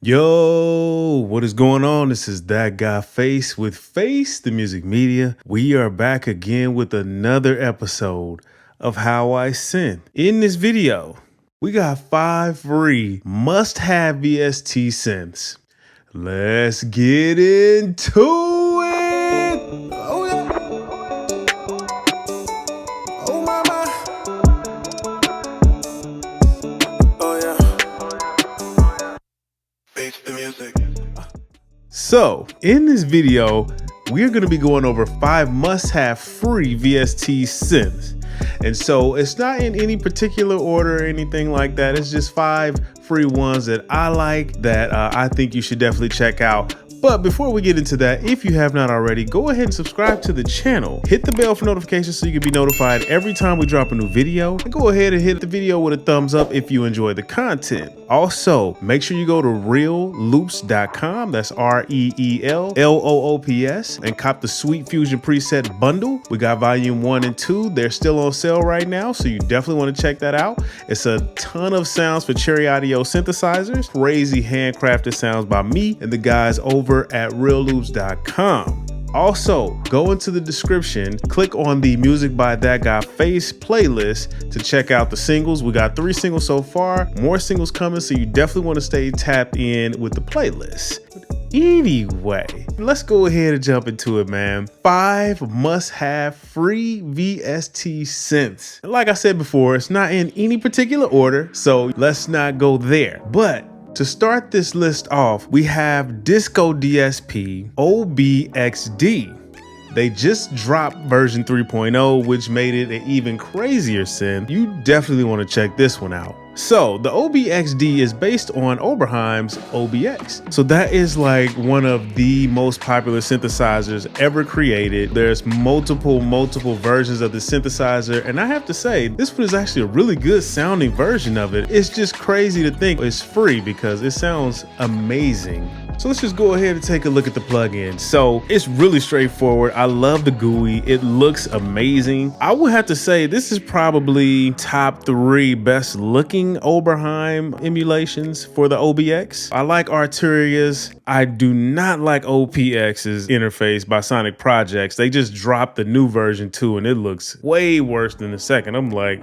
Yo, what is going on? This is that guy Face with Face the Music Media. We are back again with another episode of How I Synth. In this video, we got 5 free must-have VST synths. Let's get into it. Oh yeah. Oh mama. Oh yeah. Face the music. So, in this video, we're going to be going over 5 must-have free VST synths. And so it's not in any particular order or anything like that. It's just 5 free ones that I like that I think you should definitely check out. But before we get into that, if you have not already, go ahead and subscribe to the channel. Hit the bell for notifications so you can be notified every time we drop a new video. And go ahead and hit the video with a thumbs up if you enjoy the content. Also, make sure you go to realloops.com, that's REELLOOPS, and cop the Sweet Fusion preset bundle. We got volume 1 and 2. They're still on sale right now, so you definitely want to check that out. It's a ton of sounds for Cherry Audio synthesizers, crazy handcrafted sounds by me and the guys over at realloops.com. Also, go into the description, click on the Music by That Guy Face playlist to check out the singles. We got 3 singles so far, more singles coming, so you definitely want to stay tapped in with the playlist. Anyway, let's go ahead and jump into it, man. 5 must-have free VST synths. Like I said before, it's not in any particular order, so let's not go there. But to start this list off, we have discoDSP OBXD. They just dropped version 3.0, which made it an even crazier synth. You definitely want to check this one out. So the OBXD is based on Oberheim's OBX. So that is like one of the most popular synthesizers ever created. There's multiple versions of the synthesizer. And I have to say, this one is actually a really good sounding version of it. It's just crazy to think it's free because it sounds amazing. So let's just go ahead and take a look at the plugin. So it's really straightforward. I love the GUI. It looks amazing. I would have to say this is probably top 3 best looking Oberheim emulations for the OBX. I like Arturia's. I do not like OPX's interface by Sonic Projects. They just dropped the new version too, and it looks way worse than the second. I'm like,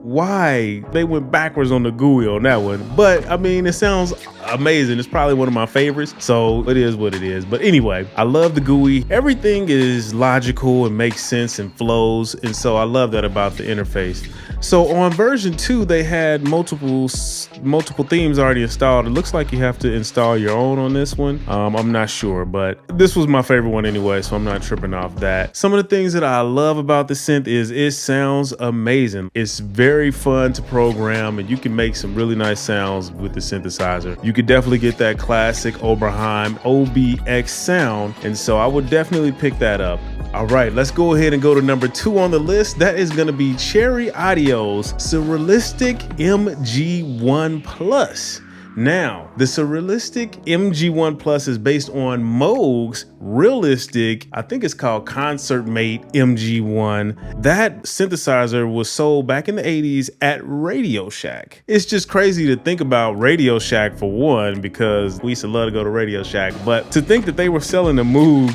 why? They went backwards on the GUI on that one. But I mean, it sounds amazing. It's probably one of my favorites, so it is what it is. But anyway, I love the GUI. Everything is logical and makes sense and flows, and so I love that about the interface. So on version 2, they had multiple themes already installed. It looks like you have to install your own on this one. I'm not sure, but this was my favorite one anyway, so I'm not tripping off that. Some of the things that I love about the synth is it sounds amazing. It's very fun to program, and you can make some really nice sounds with the synthesizer. You could definitely get that classic Oberheim OBX sound, and so I would definitely pick that up. All right, let's go ahead and go to number 2 on the list. That is going to be Cherry Audio's Surrealistic MG1 Plus. Now, the Surrealistic MG1 Plus is based on Moog's realistic, I think it's called Concert Mate MG1. That synthesizer was sold back in the 80s at Radio Shack. It's just crazy to think about Radio Shack for one, because we used to love to go to Radio Shack, but to think that they were selling a Moog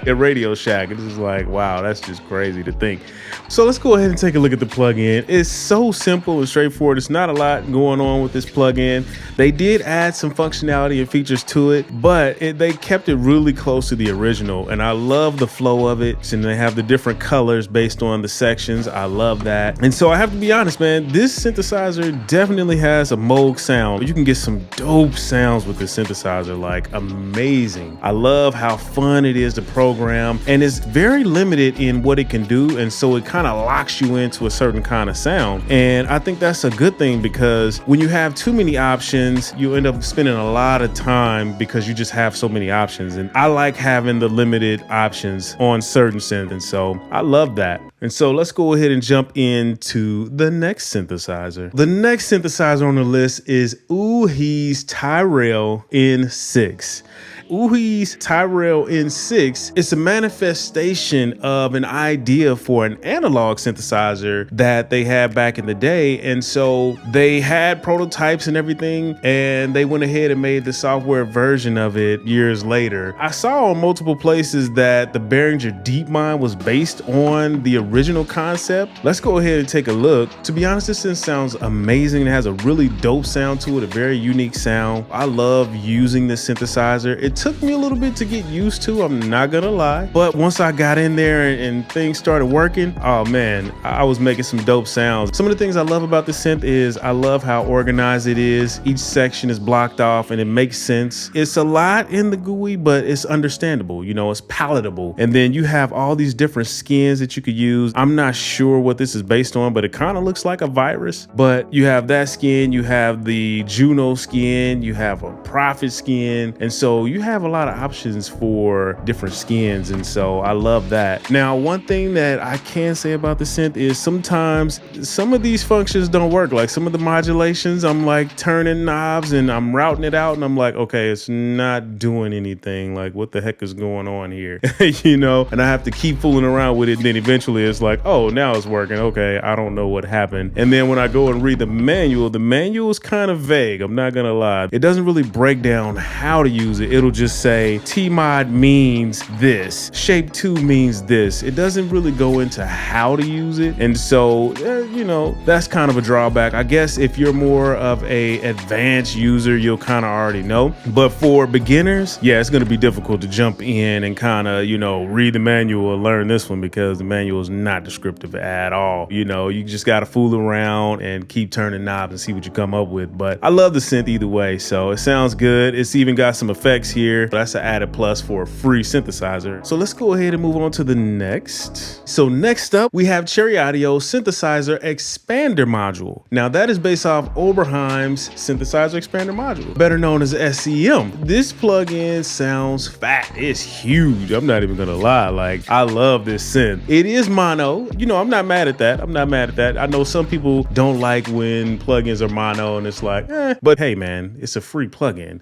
at Radio Shack, it's just like, wow, that's just crazy to think. So let's go ahead and take a look at the plugin. It's so simple and straightforward. It's not a lot going on with this plugin. They did add some functionality and features to it, but they kept it really close to the original, and I love the flow of it. And they have the different colors based on the sections. I love that. And so I have to be honest, man, this synthesizer definitely has a Moog sound. You can get some dope sounds with this synthesizer, like amazing. I love how fun it is to program, and it's very limited in what it can do, and so it kind of locks you into a certain kind of sound. And I think that's a good thing, because when you have too many options, you end up spending a lot of time because you just have so many options. And I like having the limited options on certain synths, and so I love that. And so let's go ahead and jump into the next synthesizer. The next synthesizer on the list is Oohee's Tyrell N6. Uhi's Tyrell N6 is a manifestation of an idea for an analog synthesizer that they had back in the day. And so they had prototypes and everything, and they went ahead and made the software version of it years later. I saw on multiple places that the Behringer DeepMind was based on the original concept. Let's go ahead and take a look. To be honest, this synth sounds amazing. It has a really dope sound to it, a very unique sound. I love using this synthesizer. It took me a little bit to get used to, I'm not gonna lie, but once I got in there and things started working, oh man, I was making some dope sounds. Some of the things I love about the synth is I love how organized it is. Each section is blocked off and it makes sense. It's a lot in the GUI, but it's understandable, you know, it's palatable. And then you have all these different skins that you could use. I'm not sure what this is based on, but it kind of looks like a virus. But you have that skin, you have the Juno skin, you have a Prophet skin, and so you have a lot of options for different skins, and so I love that. Now, one thing that I can say about the synth is sometimes some of these functions don't work. Like some of the modulations, I'm like turning knobs and I'm routing it out and I'm like, okay, it's not doing anything. Like, what the heck is going on here? You know, and I have to keep fooling around with it, and then eventually it's like, oh, now it's working. Okay, I don't know what happened. And then when I go and read the manual is kind of vague, I'm not gonna lie. It doesn't really break down how to use it. It'll just say Tmod means this, shape 2 means this. It doesn't really go into how to use it, and so you know, that's kind of a drawback. I guess if you're more of a advanced user, you'll kind of already know, but for beginners, yeah, it's going to be difficult to jump in and kind of, you know, read the manual and learn this one, because the manual is not descriptive at all. You know, you just got to fool around and keep turning knobs and see what you come up with. But I love the synth either way, so it sounds good. It's even got some effects here. That's an added plus for a free synthesizer. So let's go ahead and move on to the next. So next up, we have Cherry Audio Synthesizer Expander Module. Now that is based off Oberheim's Synthesizer Expander Module, better known as SEM. This plugin sounds fat. It's huge. I'm not even gonna lie. Like, I love this synth. It is mono. You know, I'm not mad at that. I'm not mad at that. I know some people don't like when plugins are mono and it's like, but hey man, it's a free plugin.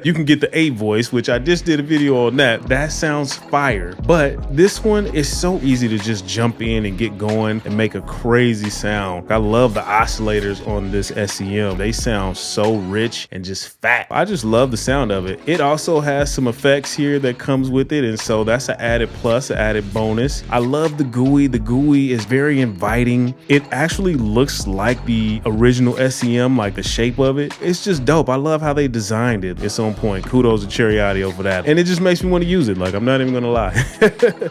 You can get the 8 voice, which I just did a video on that. That sounds fire. But this one is so easy to just jump in and get going and make a crazy sound. I love the oscillators on this SEM. They sound so rich and just fat. I just love the sound of it. It also has some effects here that comes with it, and so that's an added plus, an added bonus. I love the GUI. The GUI is very inviting. It actually looks like the original SEM, like the shape of it. It's just dope. I love how they designed it. It's on point. Kudos to Cherry Audio for that. And it just makes me want to use it. Like, I'm not even gonna lie.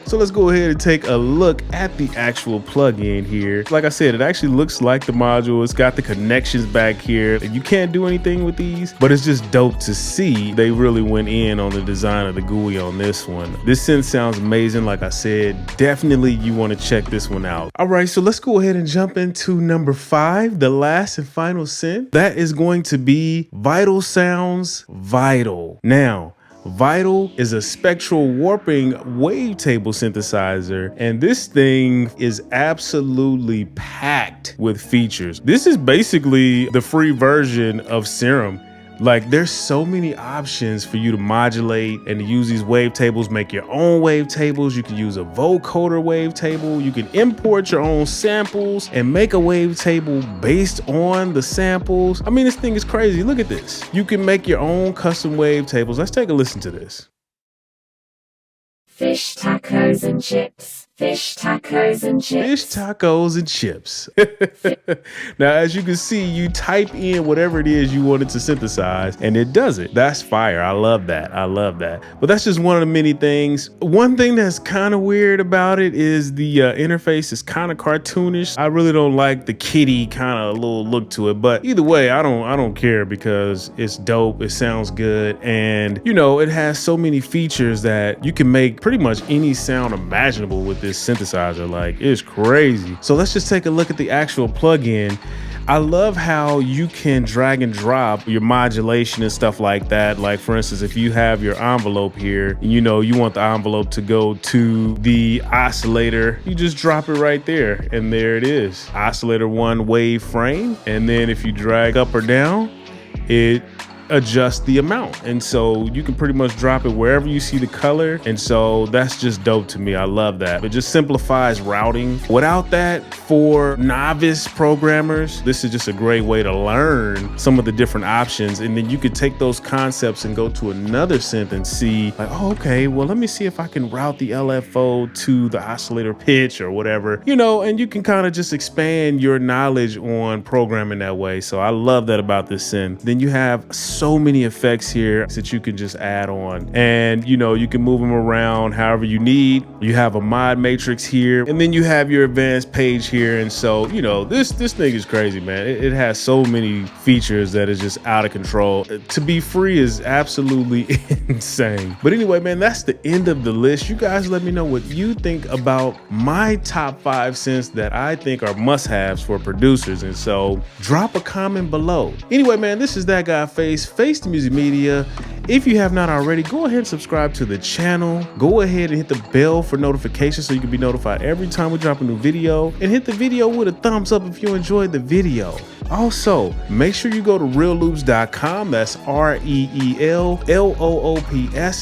So let's go ahead and take a look at the actual plugin here. Like I said, it actually looks like the module. It's got the connections back here. You can't do anything with these, but it's just dope to see they really went in on the design of the GUI on this one. This synth sounds amazing. Like I said, definitely you want to check this one out. All right, so let's go ahead and jump into number 5, the last and final synth. That is going to be Vital Sounds Vital. Now, Vital is a spectral warping wavetable synthesizer, and this thing is absolutely packed with features. This is basically the free version of Serum. Like, there's so many options for you to modulate and to use these wavetables, make your own wavetables. You can use a vocoder wavetable. You can import your own samples and make a wavetable based on the samples. I mean, this thing is crazy. Look at this. You can make your own custom wavetables. Let's take a listen to this. Fish tacos and chips. Fish tacos and chips. Fish tacos and chips. Now, as you can see, you type in whatever it is you wanted to synthesize and it does it. That's fire. I love that. I love that. But that's just one of the many things. One thing that's kind of weird about it is the interface is kind of cartoonish. I really don't like the kitty kind of little look to it, but either way, I don't care because it's dope. It sounds good. And you know, it has so many features that you can make pretty much any sound imaginable with this synthesizer. Like, it's crazy. So let's just take a look at the actual plugin. I love how you can drag and drop your modulation and stuff like that. Like, for instance, if you have your envelope here, you know, you want the envelope to go to the oscillator, you just drop it right there and there it is. Oscillator 1 wave frame. And then if you drag up or down, it adjust the amount. And so you can pretty much drop it wherever you see the color. And so that's just dope to me. I love that. It just simplifies routing. Without that, for novice programmers, this is just a great way to learn some of the different options. And then you could take those concepts and go to another synth and see like, oh, okay, well, let me see if I can route the LFO to the oscillator pitch or whatever, you know, and you can kind of just expand your knowledge on programming that way. So I love that about this synth. Then you have so many effects here that you can just add on, and you know, you can move them around however you need. You have a mod matrix here, and then you have your advanced page here. And so, you know, this thing is crazy, man. It has so many features that is just out of control. To be free is absolutely insane. But anyway, man, that's the end of the list. You guys let me know what you think about my top 5 synths that I think are must-haves for producers. And so drop a comment below. Anyway, man, this is that guy Face the Music Media. If you have not already, go ahead and subscribe to the channel. Go ahead and hit the bell for notifications so you can be notified every time we drop a new video, and hit the video with a thumbs up if you enjoyed the video. Also, make sure you go to realloops.com, that's REELLOOPS,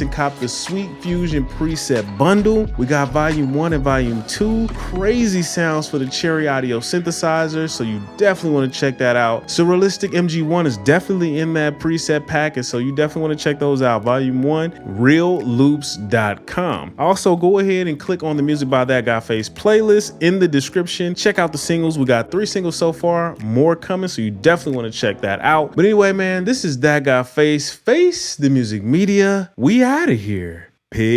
and cop the Sweet Fusion preset bundle. We got volume 1 and volume 2, crazy sounds for the Cherry Audio synthesizer, so you definitely want to check that out. Surrealistic MG1 is definitely in that preset package, so you definitely want to check those out. Volume 1, realloops.com. Also, go ahead and click on the Music by That Guy Face playlist in the description. Check out the singles. We got 3 singles so far, more coming, so you definitely want to check that out. But anyway, man, this is That Guy Face the Music Media. We out of here. Peace.